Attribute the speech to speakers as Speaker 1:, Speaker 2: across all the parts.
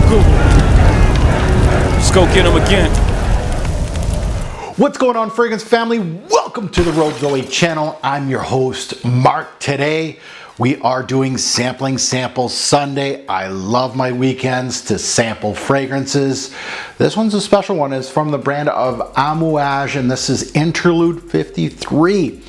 Speaker 1: Google. Let's go get them again.
Speaker 2: What's going on, fragrance family? Welcome to the Road Zoe channel. I'm your host, Mark. Today, we are doing Sampling Sample Sunday. I love my weekends to sample fragrances. This one's a special one. It's from the brand of Amouage, and this is Interlude 53.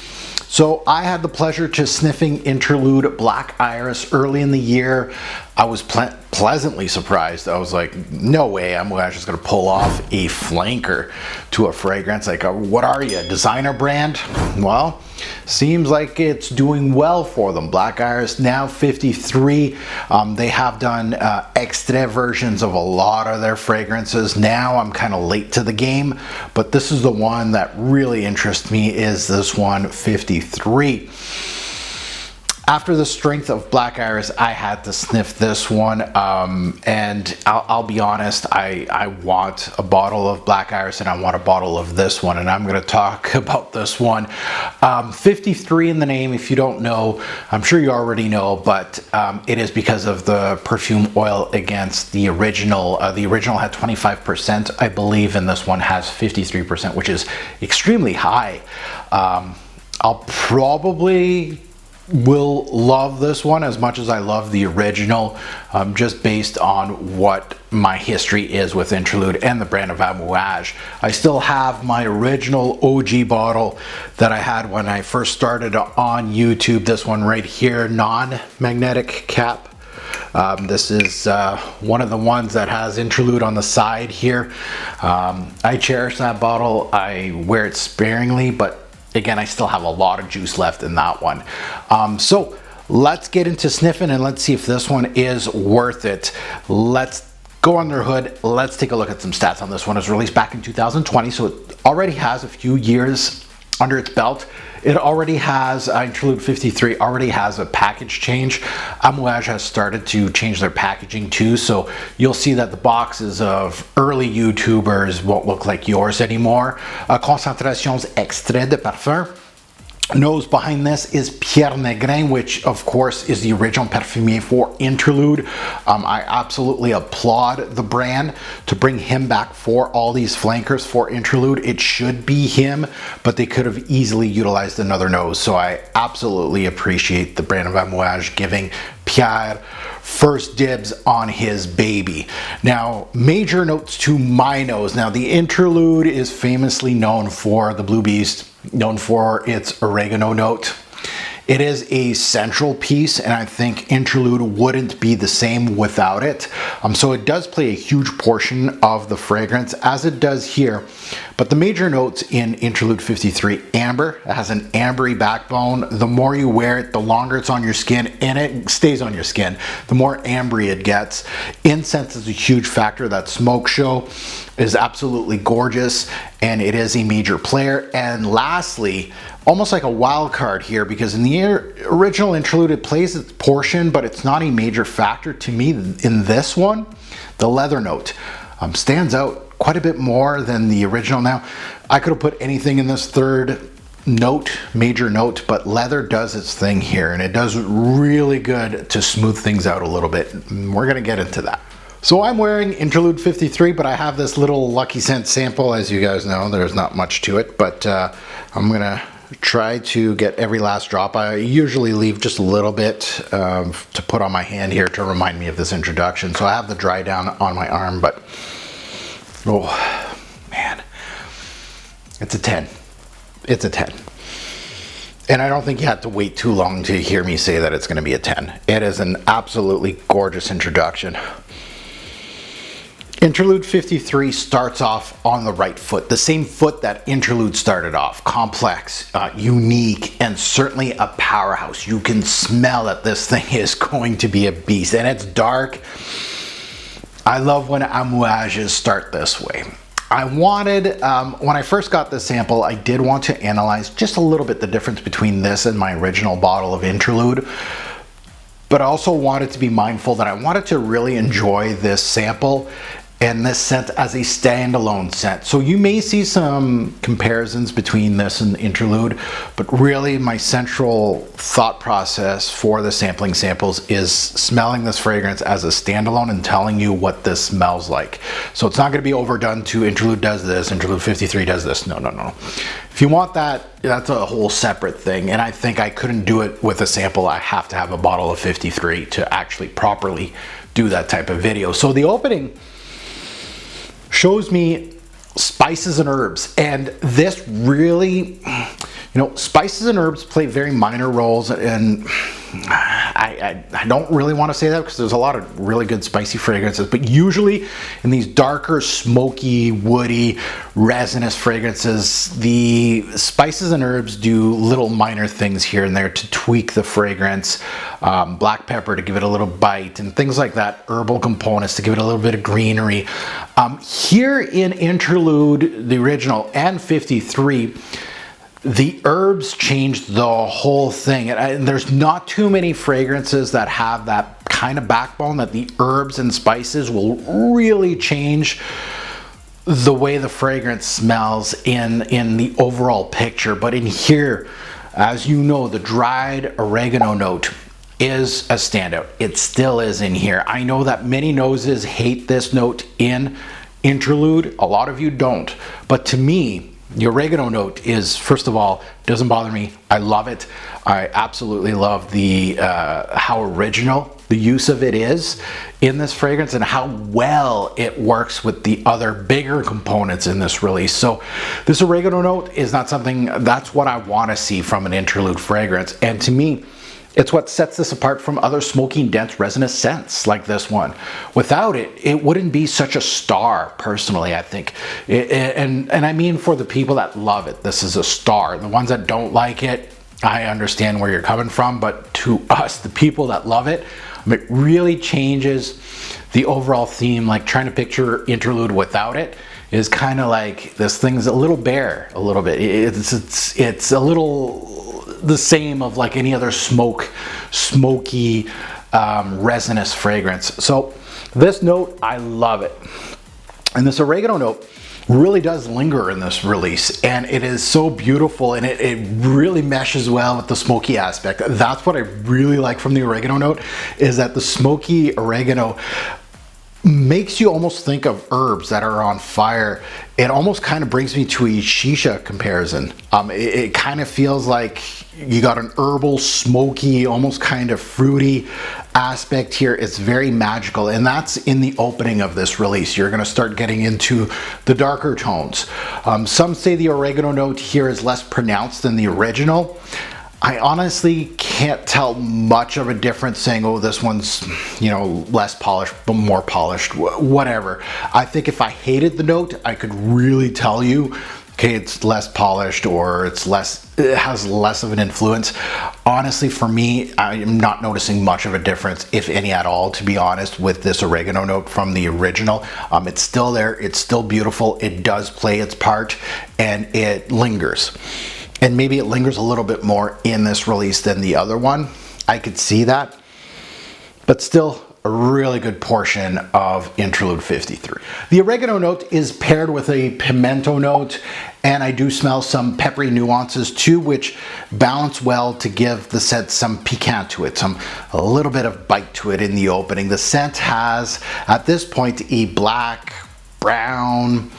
Speaker 2: So I had the pleasure to sniffing Interlude Black Iris early in the year. I was pleasantly surprised. I was like, no way Amouage is going to pull off a flanker to a fragrance. Like, what are you, a designer brand? Well, seems like it's doing well for them. Black Iris now 53. They have done extra versions of a lot of their fragrances. Now I'm kind of late to the game, but this is the one that really interests me, is this one 53. After the strength of Black Iris, I had to sniff this one, and I'll be honest, I want a bottle of Black Iris and I want a bottle of this one, and I'm going to talk about this one. 53 in the name, if you don't know, I'm sure you already know, but it is because of the perfume oil against the original. The original had 25%, I believe, and this one has 53%, which is extremely high. I'll probably will love this one as much as I love the original, just based on what my history is with Interlude and the brand of Amouage. I still have my original OG bottle that I had when I first started on YouTube. This one right here, non-magnetic cap. This is one of the ones that has Interlude on the side here. I cherish that bottle. I wear it sparingly, but again, I still have a lot of juice left in that one. So let's get into sniffing and let's see if this one is worth it. Let's go under the hood. Let's take a look at some stats on this one. It was released back in 2020, so it already has a few years under its belt. It already has, Interlude 53 already has a package change. Amouage has started to change their packaging too, so you'll see that the boxes of early YouTubers won't look like yours anymore. Concentrations extrait de parfum. Nose behind this is Pierre Negrin, which of course is the original perfumier for Interlude. I absolutely applaud the brand to bring him back for all these flankers for Interlude. It should be him, but they could have easily utilized another nose. So I absolutely appreciate the brand of Amouage giving Pierre first dibs on his baby. Now, major notes to my nose. Now, the Interlude is famously known for the Blue Beast, known for its oregano note. It is a central piece, and I think Interlude wouldn't be the same without it. So it does play a huge portion of the fragrance, as it does here. But the major notes in Interlude 53, amber. It has an ambery backbone. The more you wear it, the longer it's on your skin, and it stays on your skin, the more ambery it gets. Incense is a huge factor. That smoke show is absolutely gorgeous, and it is a major player. And lastly, almost like a wild card here, because in the original Interlude it plays its portion, but it's not a major factor to me. In this one, the leather note stands out quite a bit more than the original. Now, I could have put anything in this third note, major note, but leather does its thing here, and it does really good to smooth things out a little bit. We're gonna get into that. So I'm wearing Interlude 53, but I have this little Lucky Scent sample. As you guys know, there's not much to it, but I'm gonna try to get every last drop. I usually leave just a little bit to put on my hand here to remind me of this introduction. So I have the dry down on my arm, but oh man, it's a 10. It's a 10. And I don't think you have to wait too long to hear me say that it's going to be a 10. It is an absolutely gorgeous introduction. Interlude 53 starts off on the right foot, the same foot that Interlude started off. Complex, unique, and certainly a powerhouse. You can smell that this thing is going to be a beast, and it's dark. I love when Amouages start this way. I wanted, when I first got this sample, I did want to analyze just a little bit the difference between this and my original bottle of Interlude. But I also wanted to be mindful that I wanted to really enjoy this sample and this scent as a standalone scent. So you may see some comparisons between this and Interlude, but really my central thought process for the sampling samples is smelling this fragrance as a standalone and telling you what this smells like. So it's not going to be overdone to Interlude does this, Interlude 53 does this. No. If you want that, that's a whole separate thing, and I think I couldn't do it with a sample. I have to have a bottle of 53 to actually properly do that type of video. So the opening shows me spices and herbs, and this really, spices and herbs play very minor roles, and I don't really want to say that because there's a lot of really good spicy fragrances, but usually in these darker, smoky, woody, resinous fragrances, the spices and herbs do little minor things here and there to tweak the fragrance. Black pepper to give it a little bite and things like that, herbal components to give it a little bit of greenery. Here in Interlude, the original, and 53, the herbs changed the whole thing. And there's not too many fragrances that have that kind of backbone, that the herbs and spices will really change the way the fragrance smells in the overall picture. But in here, as you know, the dried oregano note is a standout. It still is in here. I know that many noses hate this note in Interlude. A lot of you don't. But to me, the oregano note is, first of all, doesn't bother me. I love it. I absolutely love the how original the use of it is in this fragrance and how well it works with the other bigger components in this release. So this oregano note is not something, that's what I want to see from an Interlude fragrance. And to me, it's what sets this apart from other smoky, dense, resinous scents like this one. Without it, it wouldn't be such a star, personally, I think. And I mean for the people that love it, this is a star. The ones that don't like it, I understand where you're coming from, but to us, the people that love it, it really changes the overall theme. Like trying to picture Interlude without it is kind of like this thing's a little bare, a little bit. It's a little the same of like any other smoky, resinous fragrance. So this note, I love it. And this oregano note really does linger in this release, and it is so beautiful, and it really meshes well with the smoky aspect. That's what I really like from the oregano note, is that the smoky oregano makes you almost think of herbs that are on fire. It almost kind of brings me to a shisha comparison. It kind of feels like you got an herbal, smoky, almost kind of fruity aspect here. It's very magical, and that's in the opening of this release. You're going to start getting into the darker tones. Some say the oregano note here is less pronounced than the original. I honestly can't tell much of a difference saying, oh, this one's, less polished, but more polished, whatever. I think if I hated the note, I could really tell you, okay, it's less polished, or it has less of an influence. Honestly, for me, I'm not noticing much of a difference, if any at all, to be honest, with this oregano note from the original. It's still there, it's still beautiful, it does play its part, and it lingers. And maybe it lingers a little bit more in this release than the other one. I could see that, but still a really good portion of Interlude 53. The oregano note is paired with a pimento note, and I do smell some peppery nuances too, which balance well to give the scent some piquant to it, a little bit of bite to it in the opening. The scent has, at this point, a black, brown,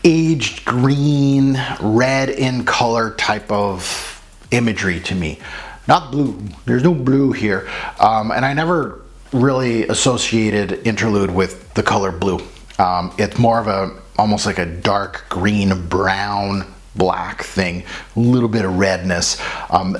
Speaker 2: aged green, red in color type of imagery to me. Not blue. There's no blue here. And I never really associated Interlude with the color blue. It's more of almost like a dark green, brown, black thing, a little bit of redness.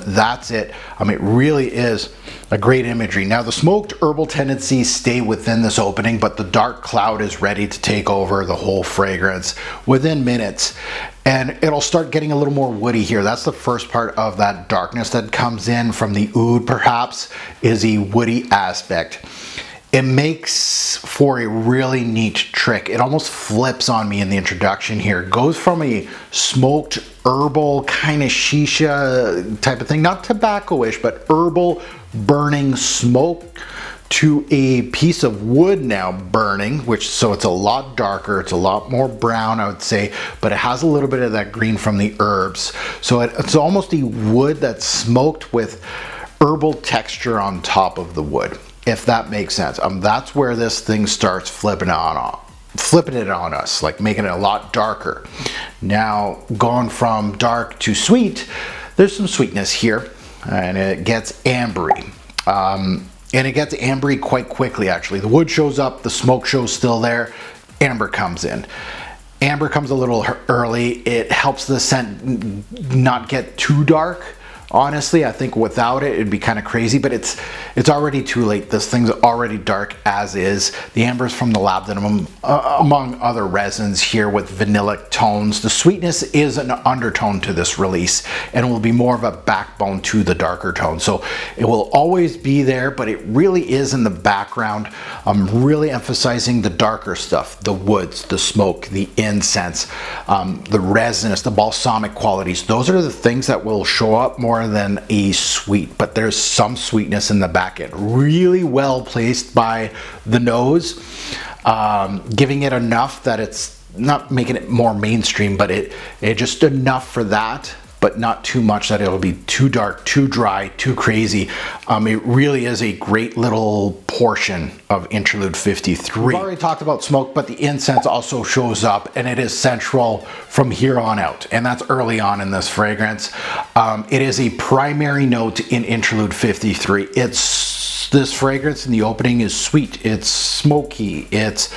Speaker 2: That's it. It really is a great imagery. Now, the smoked herbal tendencies stay within this opening, but the dark cloud is ready to take over the whole fragrance within minutes, and it'll start getting a little more woody here. That's the first part of that darkness that comes in from the oud, perhaps, is a woody aspect. It makes for a really neat trick. It almost flips on me in the introduction here. It goes from a smoked herbal kind of shisha type of thing, not tobacco-ish, but herbal burning smoke, to a piece of wood now burning, so it's a lot darker, it's a lot more brown, I would say, but it has a little bit of that green from the herbs. So it's almost a wood that's smoked with herbal texture on top of the wood, if that makes sense. That's where this thing starts flipping it on us, like making it a lot darker. Now, going from dark to sweet, there's some sweetness here, and it gets ambery. And it gets ambery quite quickly, actually. The wood shows up, the smoke show's still there, amber comes in. Amber comes a little early. It helps the scent not get too dark. Honestly, I think without it, it'd be kind of crazy, but it's already too late. This thing's already dark as is. The amber's from the labdanum, among other resins here with vanillic tones. The sweetness is an undertone to this release, and it will be more of a backbone to the darker tone. So it will always be there, but it really is in the background. I'm really emphasizing the darker stuff, the woods, the smoke, the incense, the resinous, the balsamic qualities. Those are the things that will show up more than a sweet, but there's some sweetness in the back end. Really well placed by the nose, giving it enough that it's not making it more mainstream, but it just enough for that, but not too much that it'll be too dark, too dry, too crazy. It really is a great little portion of Interlude 53. We've already talked about smoke, but the incense also shows up, and it is central from here on out, and that's early on in this fragrance. It is a primary note in Interlude 53. This fragrance in the opening is sweet, it's smoky, it's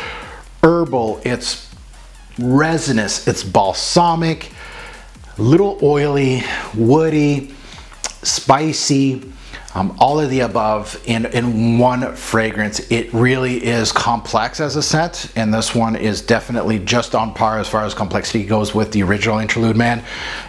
Speaker 2: herbal, it's resinous, it's balsamic, little oily, woody, spicy, all of the above in one fragrance. It really is complex as a scent, and this one is definitely just on par as far as complexity goes with the original Interlude, man.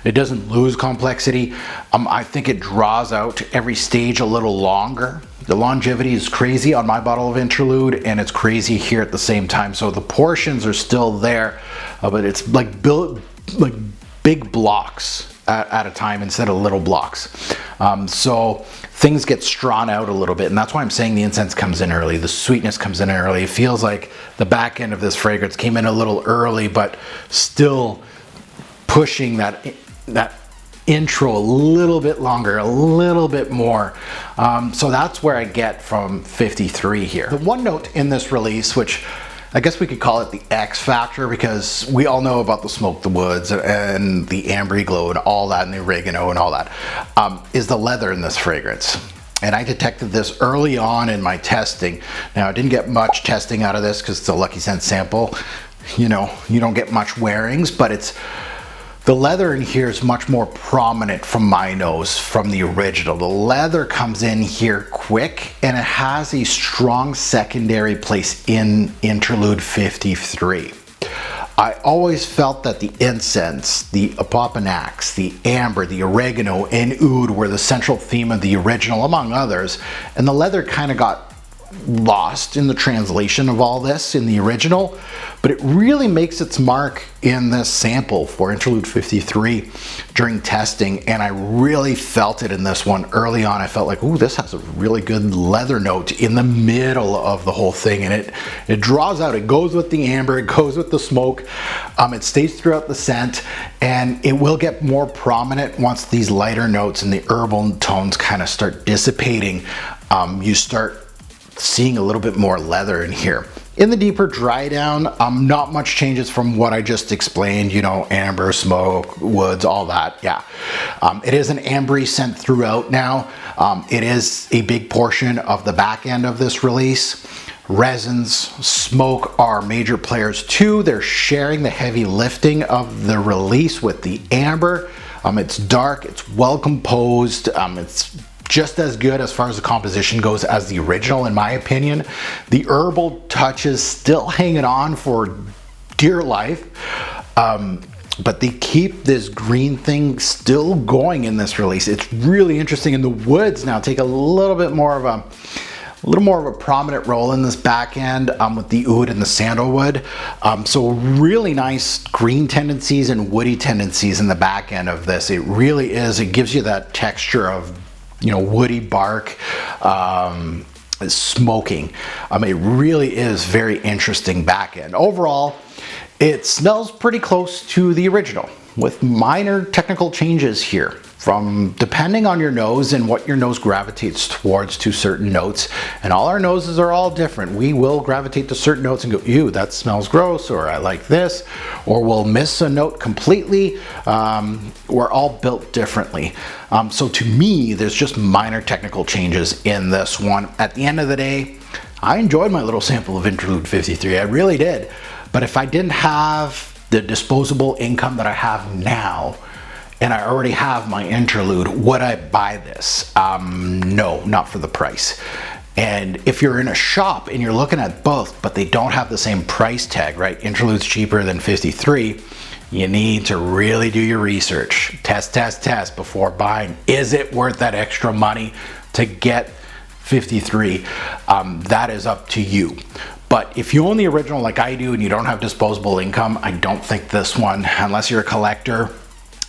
Speaker 2: It doesn't lose complexity. I think it draws out every stage a little longer. The longevity is crazy on my bottle of Interlude, and it's crazy here at the same time. So the portions are still there, but it's like big blocks at a time instead of little blocks. So things get drawn out a little bit, and that's why I'm saying the incense comes in early, the sweetness comes in early. It feels like the back end of this fragrance came in a little early, but still pushing that intro a little bit longer, a little bit more. So that's where I get from 53 here. The one note in this release, which I guess we could call it the X factor, because we all know about the smoke, the woods, and the ambery glow and all that, and the oregano and all that, is the leather in this fragrance. And I detected this early on in my testing. Now, I didn't get much testing out of this because it's a Lucky Scent sample. You know, you don't get much wearings, but the leather in here is much more prominent from my nose from the original. The leather comes in here quick, and it has a strong secondary place in Interlude 53. I always felt that the incense, the opopanax, the amber, the oregano, and oud were the central theme of the original, among others, and the leather kind of got lost in the translation of all this in the original, but it really makes its mark in this sample for Interlude 53 during testing, and I really felt it in this one early on. I felt like, ooh, this has a really good leather note in the middle of the whole thing, and it draws out, it goes with the amber, it goes with the smoke, it stays throughout the scent, and it will get more prominent once these lighter notes and the herbal tones kind of start dissipating. You start seeing a little bit more leather in here. In the deeper dry down, not much changes from what I just explained, you know, amber, smoke, woods, all that, yeah. It is an ambery scent throughout now. It is a big portion of the back end of this release. Resins, smoke are major players too. They're sharing the heavy lifting of the release with the amber. It's dark, it's well composed, it's just as good as far as the composition goes as the original, in my opinion. The herbal touches still hanging on for dear life, but they keep this green thing still going in this release. It's really interesting, and the woods now take a little bit more of a prominent role in this back end with the oud and the sandalwood. So really nice green tendencies and woody tendencies in the back end of this. It really is, it gives you that texture of, you know, woody bark, is smoking. It really is very interesting back end. Overall, it smells pretty close to the original with minor technical changes here, from depending on your nose and what your nose gravitates towards to certain notes. And all our noses are all different. We will gravitate to certain notes and go, ew, that smells gross, or I like this, or we'll miss a note completely. We're all built differently. So to me, there's just minor technical changes in this one. At the end of the day, I enjoyed my little sample of Interlude 53. I really did. But if I didn't have the disposable income that I have now, and I already have my Interlude, would I buy this? No, not for the price. And if you're in a shop and you're looking at both, but they don't have the same price tag, right? Interlude's cheaper than 53. You need to really do your research. Test before buying. Is it worth that extra money to get 53? That is up to you. But if you own the original like I do and you don't have disposable income, I don't think this one, unless you're a collector,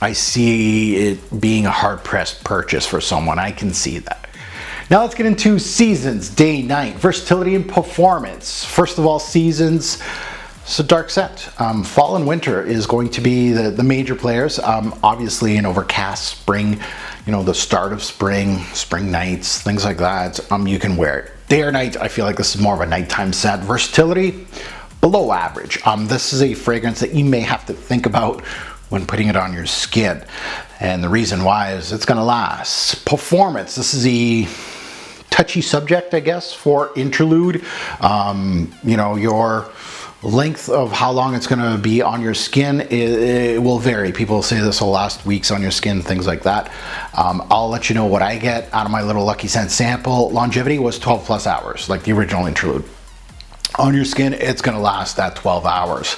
Speaker 2: I see it being a hard-pressed purchase for someone. I can see that. Now let's get into seasons, day, night, versatility, and performance. First of all, seasons. It's a dark scent. Fall and winter is going to be the major players. Obviously an overcast spring, the start of spring nights, things like that, you can wear it. Day or night, I feel like this is more of a nighttime scent. Versatility, below average. This is a fragrance that you may have to think about when putting it on your skin. And the reason why is it's gonna last. Performance, this is a touchy subject, I guess, for Interlude. Your length of how long it's going to be on your skin, it will vary. People say this will last weeks on your skin, things like that. I'll let you know what I get out of my little Lucky Scent sample. Longevity was 12 plus hours, like the original Interlude. On your skin, it's going to last that 12 hours.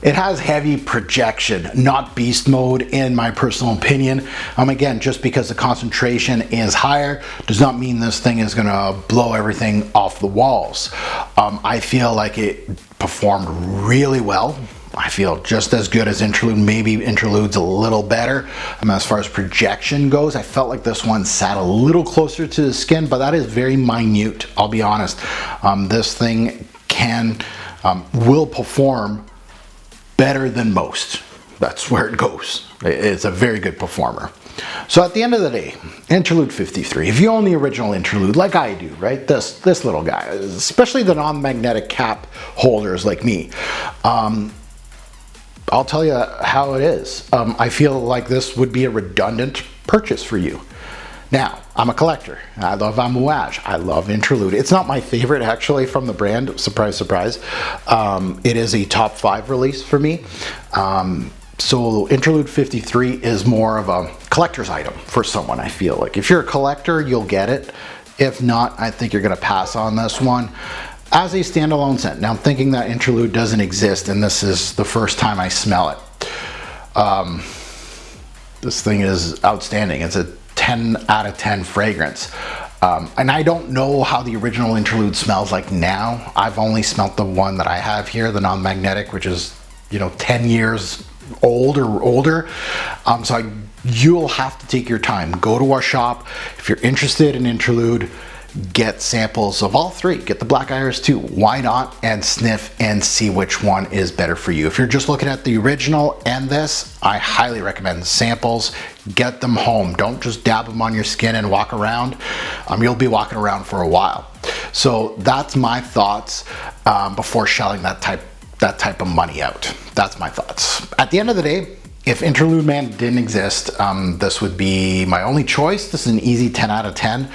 Speaker 2: It has heavy projection, not beast mode in my personal opinion. Again, just because the concentration is higher does not mean this thing is gonna blow everything off the walls. I feel like it performed really well. I feel just as good as Interlude, maybe Interlude's a little better. As far as projection goes, I felt like this one sat a little closer to the skin, but that is very minute, I'll be honest. This thing will perform better than most. That's where it goes. It's a very good performer. So at the end of the day, Interlude 53, if you own the original Interlude like I do, right, this little guy, especially the non-magnetic cap holders like me, I'll tell you how it is. I feel like this would be a redundant purchase for you. Now, I'm a collector. I love Amouage. I love Interlude. It's not my favorite, actually, from the brand. Surprise, surprise. It is a top 5 release for me. So Interlude 53 is more of a collector's item for someone, I feel like. If you're a collector, you'll get it. If not, I think you're going to pass on this one. As a standalone scent. Now, I'm thinking that Interlude doesn't exist, and this is the first time I smell it. This thing is outstanding. It's a 10 out of 10 fragrance. And I don't know how the original Interlude smells like now. I've only smelt the one that I have here, the non-magnetic, which is, 10 years old or older. So you'll have to take your time. Go to our shop. If you're interested in Interlude, get samples of all 3. Get the Black Iris too. Why not? And sniff and see which one is better for you. If you're just looking at the original and this, I highly recommend samples. Get them home. Don't just dab them on your skin and walk around. You'll be walking around for a while. So that's my thoughts before shelling that type of money out. That's my thoughts. At the end of the day, if Interlude Man didn't exist, this would be my only choice. This is an easy 10 out of 10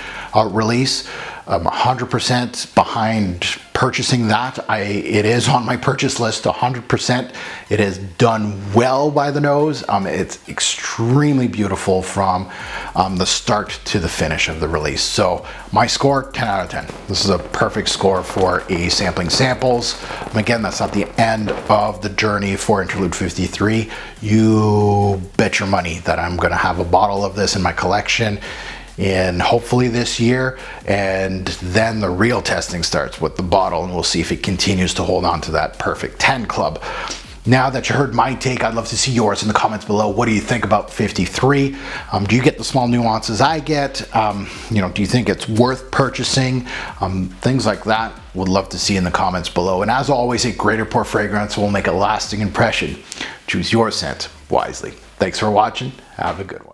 Speaker 2: release. I'm 100% behind purchasing that. It is on my purchase list 100%. It is done well by the nose. It's extremely beautiful from the start to the finish of the release. So my score, 10 out of 10. This is a perfect score for a sampling samples. Again, that's not the end of the journey for Interlude 53. You bet your money that I'm gonna have a bottle of this in my collection in hopefully this year, and then the real testing starts with the bottle, and we'll see if it continues to hold on to that perfect 10 club. Now that you heard my take, I'd love to see yours in the comments below. What do you think about 53? Do you get the small nuances I get? Do you think it's worth purchasing? Things like that, would love to see in the comments below. And as always, a greater pour fragrance will make a lasting impression. Choose your scent wisely. Thanks for watching. Have a good one.